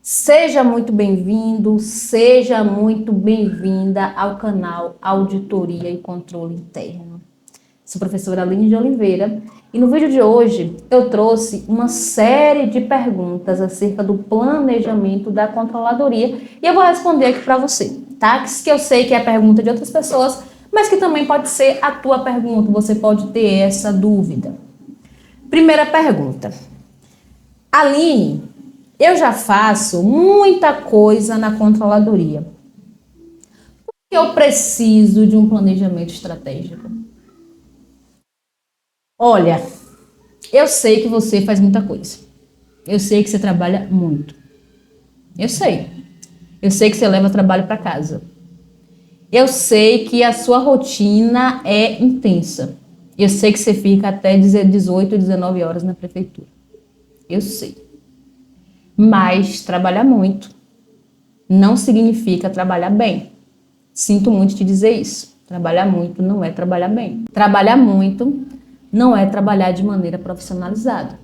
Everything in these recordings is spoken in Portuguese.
Seja muito bem-vindo, seja muito bem-vinda ao canal Auditoria e Controle Interno. Sou a professora Aline de Oliveira e no vídeo de hoje eu trouxe uma série de perguntas acerca do planejamento da controladoria e eu vou responder aqui para você, tá? Que eu sei que é a pergunta de outras pessoas, mas que também pode ser a tua pergunta, você pode ter essa dúvida. Primeira pergunta. Aline, eu já faço muita coisa na controladoria. Por que eu preciso de um planejamento estratégico? Olha, eu sei que você faz muita coisa. Eu sei que você trabalha muito. Eu sei. Eu sei que você leva trabalho para casa. Eu sei que a sua rotina é intensa. Eu sei que você fica até 18, 19 horas na prefeitura. Eu sei. Mas trabalhar muito não significa trabalhar bem. Sinto muito te dizer isso. Trabalhar muito não é trabalhar bem. Trabalhar muito não é trabalhar de maneira profissionalizada.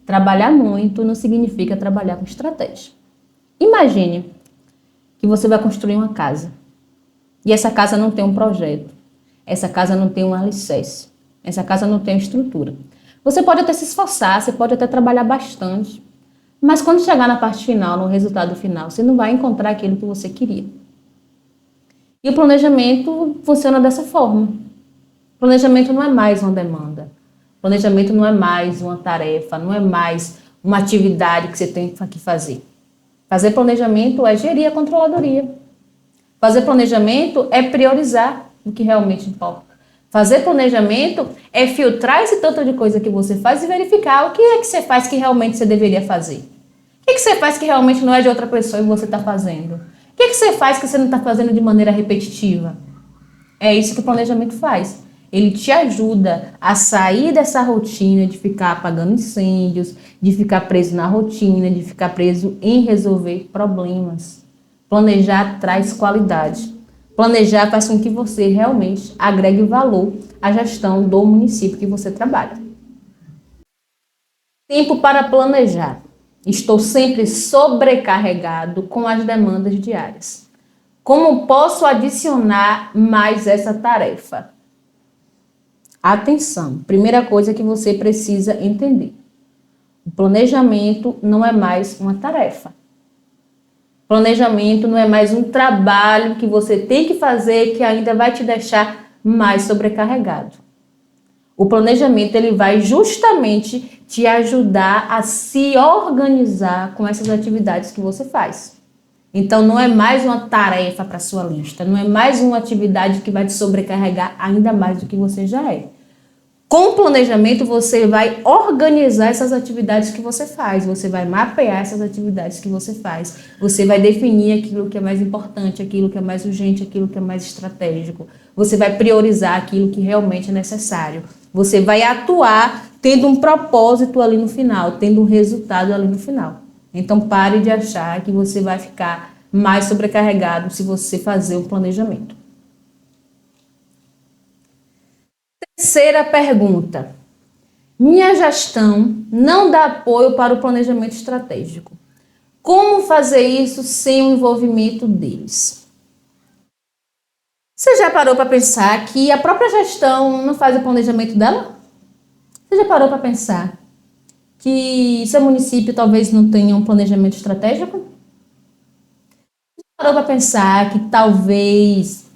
Trabalhar muito não significa trabalhar com estratégia. Imagine que você vai construir uma casa e essa casa não tem um projeto, essa casa não tem um alicerce, essa casa não tem uma estrutura. Você pode até se esforçar, você pode até trabalhar bastante, mas quando chegar na parte final, no resultado final, você não vai encontrar aquilo que você queria. E o planejamento funciona dessa forma. O planejamento não é mais uma demanda. O planejamento não é mais uma tarefa, não é mais uma atividade que você tem que fazer. Fazer planejamento é gerir a controladoria. Fazer planejamento é priorizar o que realmente importa. Fazer planejamento é filtrar esse tanto de coisa que você faz e verificar o que é que você faz que realmente você deveria fazer. O que é que você faz que realmente não é de outra pessoa e você está fazendo? O que é que você faz que você não está fazendo de maneira repetitiva? É isso que o planejamento faz. Ele te ajuda a sair dessa rotina de ficar apagando incêndios, de ficar preso na rotina, de ficar preso em resolver problemas. Planejar traz qualidade. Planejar faz com que você realmente agregue valor à gestão do município que você trabalha. Tempo para planejar. Estou sempre sobrecarregado com as demandas diárias. Como posso adicionar mais essa tarefa? Atenção, primeira coisa que você precisa entender. O planejamento não é mais uma tarefa. Planejamento não é mais um trabalho que você tem que fazer que ainda vai te deixar mais sobrecarregado. O planejamento ele vai justamente te ajudar a se organizar com essas atividades que você faz. Então não é mais uma tarefa para sua lista, não é mais uma atividade que vai te sobrecarregar ainda mais do que você já é. Com o planejamento você vai organizar essas atividades que você faz, você vai mapear essas atividades que você faz, você vai definir aquilo que é mais importante, aquilo que é mais urgente, aquilo que é mais estratégico, você vai priorizar aquilo que realmente é necessário, você vai atuar tendo um propósito ali no final, tendo um resultado ali no final. Então pare de achar que você vai ficar mais sobrecarregado se você fazer um planejamento. Terceira pergunta. Minha gestão não dá apoio para o planejamento estratégico. Como fazer isso sem o envolvimento deles? Você já parou para pensar que a própria gestão não faz o planejamento dela? Você já parou para pensar que seu município talvez não tenha um planejamento estratégico? Você já parou para pensar que talvez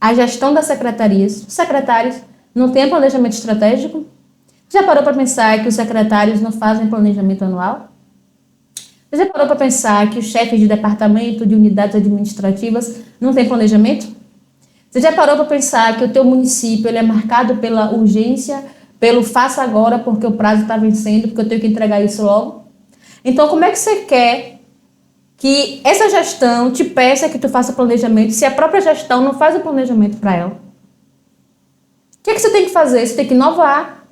a gestão das secretarias, os secretários, não tem planejamento estratégico? Já parou para pensar que os secretários não fazem planejamento anual? Já parou para pensar que os chefes de departamento, de unidades administrativas, não têm planejamento? Você já parou para pensar que o teu município ele é marcado pela urgência, pelo faça agora porque o prazo está vencendo, porque eu tenho que entregar isso logo? Então, como é que você quer que essa gestão te peça que tu faça planejamento se a própria gestão não faz o planejamento para ela? O que é que você tem que fazer? Você tem que inovar,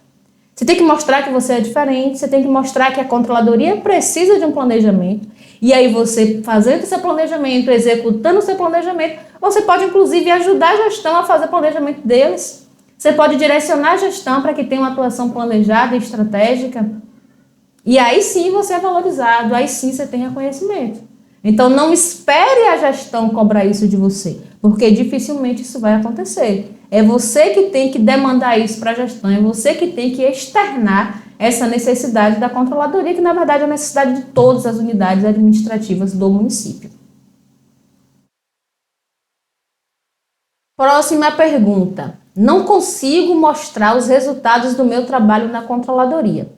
você tem que mostrar que você é diferente, você tem que mostrar que a controladoria precisa de um planejamento. E aí você, fazendo seu planejamento, executando o seu planejamento, você pode inclusive ajudar a gestão a fazer o planejamento deles. Você pode direcionar a gestão para que tenha uma atuação planejada e estratégica. E aí sim você é valorizado, aí sim você tem reconhecimento. Então não espere a gestão cobrar isso de você, porque dificilmente isso vai acontecer. É você que tem que demandar isso para a gestão, é você que tem que externar essa necessidade da controladoria, que na verdade é a necessidade de todas as unidades administrativas do município. Próxima pergunta. Não consigo mostrar os resultados do meu trabalho na controladoria.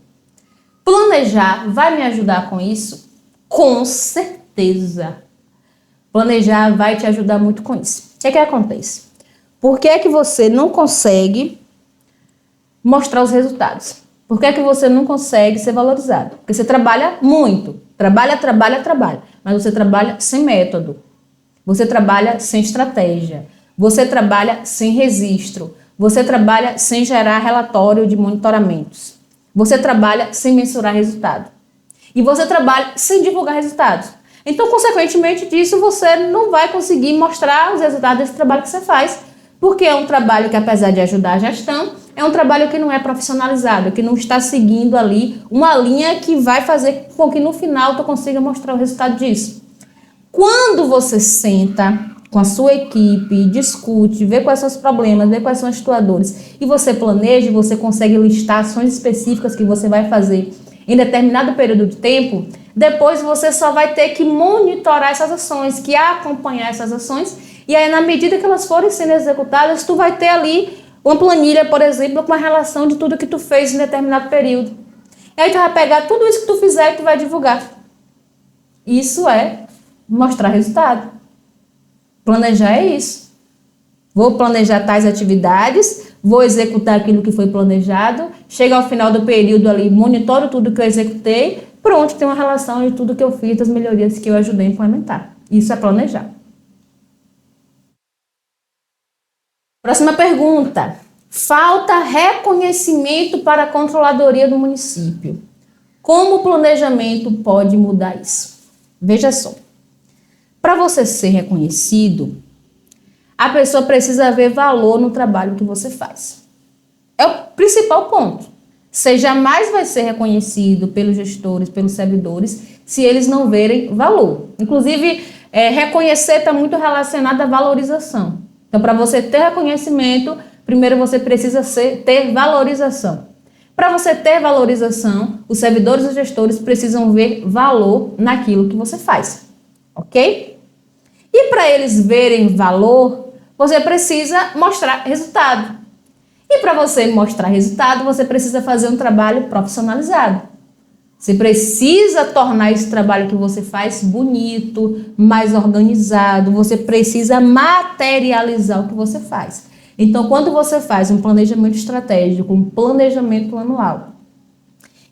Planejar vai me ajudar com isso? Com certeza. Planejar vai te ajudar muito com isso. O que é que acontece? Por que é que você não consegue mostrar os resultados? Por que é que você não consegue ser valorizado? Porque você trabalha muito. Trabalha, mas você trabalha sem método. Você trabalha sem estratégia. Você trabalha sem registro. Você trabalha sem gerar relatório de monitoramentos. Você trabalha sem mensurar resultado. E você trabalha sem divulgar resultados. Então, consequentemente disso, você não vai conseguir mostrar os resultados desse trabalho que você faz, porque é um trabalho que, apesar de ajudar a gestão, é um trabalho que não é profissionalizado, que não está seguindo ali uma linha que vai fazer com que no final tu consiga mostrar o resultado disso. Quando você senta com a sua equipe, discute, vê quais são os problemas, vê quais são as tuas dores, e você planeja, você consegue listar ações específicas que você vai fazer em determinado período de tempo, depois você só vai ter que monitorar essas ações, que acompanhar essas ações, e aí na medida que elas forem sendo executadas, tu vai ter ali uma planilha, por exemplo, com a relação de tudo que tu fez em determinado período. E aí tu vai pegar tudo isso que tu fizer e tu vai divulgar. Isso é mostrar resultado. Planejar é isso. Vou planejar tais atividades, vou executar aquilo que foi planejado, chega ao final do período ali, monitoro tudo que eu executei, pronto, tem uma relação de tudo que eu fiz, das melhorias que eu ajudei a implementar. Isso é planejar. Próxima pergunta. Falta reconhecimento para a controladoria do município. Como o planejamento pode mudar isso? Veja só. Para você ser reconhecido, a pessoa precisa ver valor no trabalho que você faz. É o principal ponto. Você jamais vai ser reconhecido pelos gestores, pelos servidores, se eles não verem valor. Inclusive, reconhecer está muito relacionado à valorização. Então, para você ter reconhecimento, primeiro você precisa ter valorização. Para você ter valorização, os servidores e gestores precisam ver valor naquilo que você faz. Ok? E para eles verem valor, você precisa mostrar resultado. E para você mostrar resultado, você precisa fazer um trabalho profissionalizado. Você precisa tornar esse trabalho que você faz bonito, mais organizado. Você precisa materializar o que você faz. Então, quando você faz um planejamento estratégico, um planejamento anual,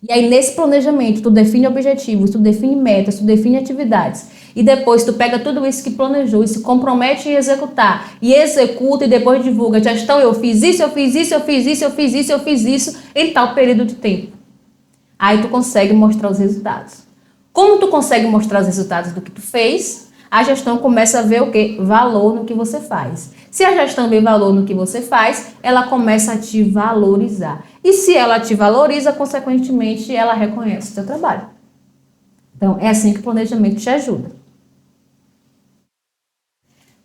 e aí nesse planejamento tu define objetivos, tu define metas, tu define atividades, e depois tu pega tudo isso que planejou e se compromete em executar, e executa e depois divulga, gestão, eu fiz isso, eu fiz isso, eu fiz isso, eu fiz isso, eu fiz isso, em tal período de tempo. Aí tu consegue mostrar os resultados. Como tu consegue mostrar os resultados do que tu fez, a gestão começa a ver o quê? Valor no que você faz. Se a gestão vê valor no que você faz, ela começa a te valorizar. E se ela te valoriza, consequentemente, ela reconhece o seu trabalho. Então, é assim que o planejamento te ajuda.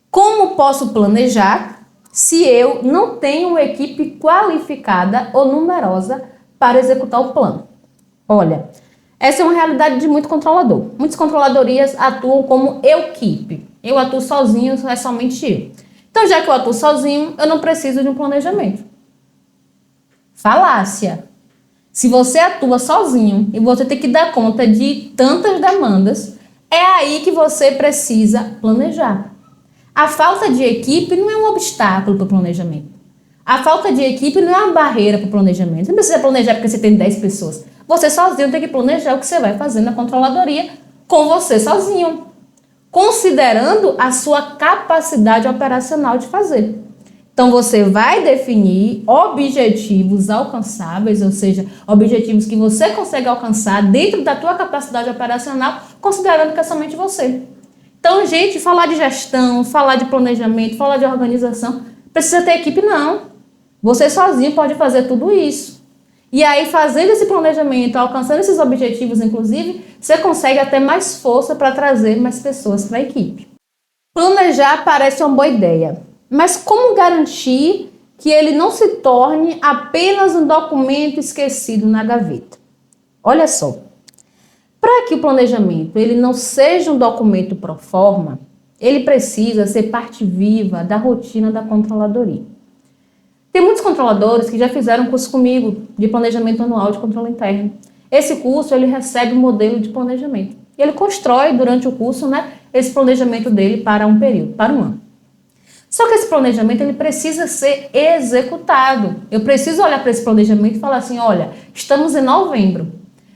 Como posso planejar se eu não tenho uma equipe qualificada ou numerosa para executar o plano? Olha, essa é uma realidade de muito controlador. Muitas controladorias atuam como equipe. Eu atuo sozinho, é somente eu. Então, já que eu atuo sozinho, eu não preciso de um planejamento. Falácia. Se você atua sozinho e você tem que dar conta de tantas demandas, é aí que você precisa planejar. A falta de equipe não é um obstáculo para o planejamento. A falta de equipe não é uma barreira para o planejamento. Você não precisa planejar porque você tem 10 pessoas. Você sozinho tem que planejar o que você vai fazer na controladoria com você sozinho, considerando a sua capacidade operacional de fazer. Então, você vai definir objetivos alcançáveis, ou seja, objetivos que você consegue alcançar dentro da tua capacidade operacional, considerando que é somente você. Então, gente, falar de gestão, falar de planejamento, falar de organização, precisa ter equipe não. Você sozinho pode fazer tudo isso. E aí, fazendo esse planejamento, alcançando esses objetivos, inclusive, você consegue até mais força para trazer mais pessoas para a equipe. Planejar parece uma boa ideia, mas como garantir que ele não se torne apenas um documento esquecido na gaveta? Olha só, para que o planejamento ele não seja um documento pro forma, ele precisa ser parte viva da rotina da controladoria. Tem muitos controladores que já fizeram curso comigo de planejamento anual de controle interno. Esse curso ele recebe um modelo de planejamento e ele constrói durante o curso, esse planejamento dele para um período, para um ano. Só que esse planejamento ele precisa ser executado. Eu preciso olhar para esse planejamento e falar assim, olha, estamos em novembro.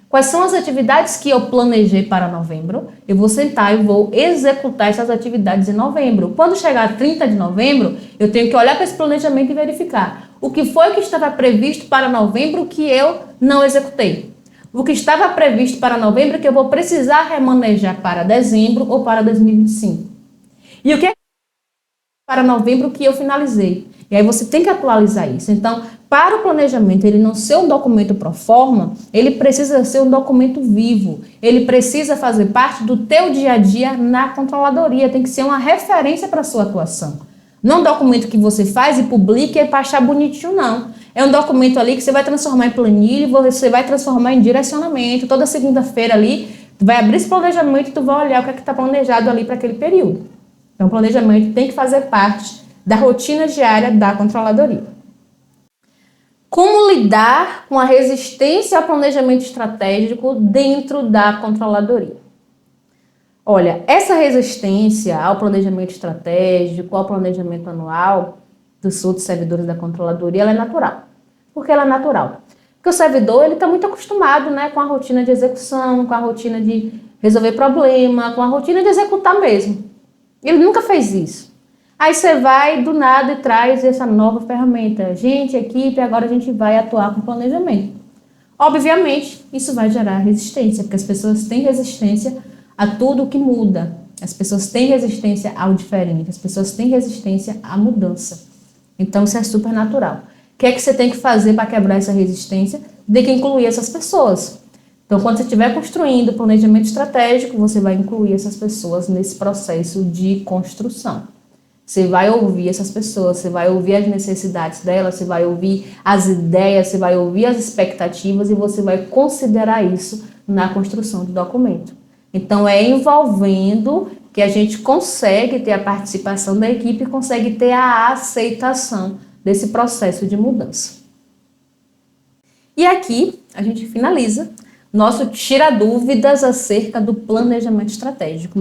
Quais são as atividades que eu planejei para novembro? Eu vou sentar e vou executar essas atividades em novembro. Quando chegar 30 de novembro, eu tenho que olhar para esse planejamento e verificar o que foi que estava previsto para novembro que eu não executei. O que estava previsto para novembro que eu vou precisar remanejar para dezembro ou para 2025. E o que é para novembro que eu finalizei. E aí você tem que atualizar isso. Então, para o planejamento ele não ser um documento pro forma, ele precisa ser um documento vivo. Ele precisa fazer parte do teu dia a dia na controladoria. Tem que ser uma referência para a sua atuação. Não é um documento que você faz e publica e é para achar bonitinho, não. É um documento ali que você vai transformar em planilha, você vai transformar em direcionamento. Toda segunda-feira ali, tu vai abrir esse planejamento e tu vai olhar o que é que está planejado ali para aquele período. Então, o planejamento tem que fazer parte da rotina diária da controladoria. Como lidar com a resistência ao planejamento estratégico dentro da controladoria? Olha, essa resistência ao planejamento estratégico, ao planejamento anual dos outros servidores da controladoria, ela é natural. Por que ela é natural? Porque o servidor ele está muito acostumado, com a rotina de execução, com a rotina de resolver problema, com a rotina de executar mesmo. Ele nunca fez isso. Aí você vai do nada e traz essa nova ferramenta. Gente, equipe, agora a gente vai atuar com planejamento. Obviamente, isso vai gerar resistência, porque as pessoas têm resistência a tudo que muda. As pessoas têm resistência ao diferente, as pessoas têm resistência à mudança. Então, isso é super natural. O que é que você tem que fazer para quebrar essa resistência? Tem que incluir essas pessoas. Então, quando você estiver construindo o planejamento estratégico, você vai incluir essas pessoas nesse processo de construção. Você vai ouvir essas pessoas, você vai ouvir as necessidades delas, você vai ouvir as ideias, você vai ouvir as expectativas e você vai considerar isso na construção do documento. Então, é envolvendo que a gente consegue ter a participação da equipe e consegue ter a aceitação desse processo de mudança. E aqui a gente finaliza nosso tira dúvidas acerca do planejamento estratégico.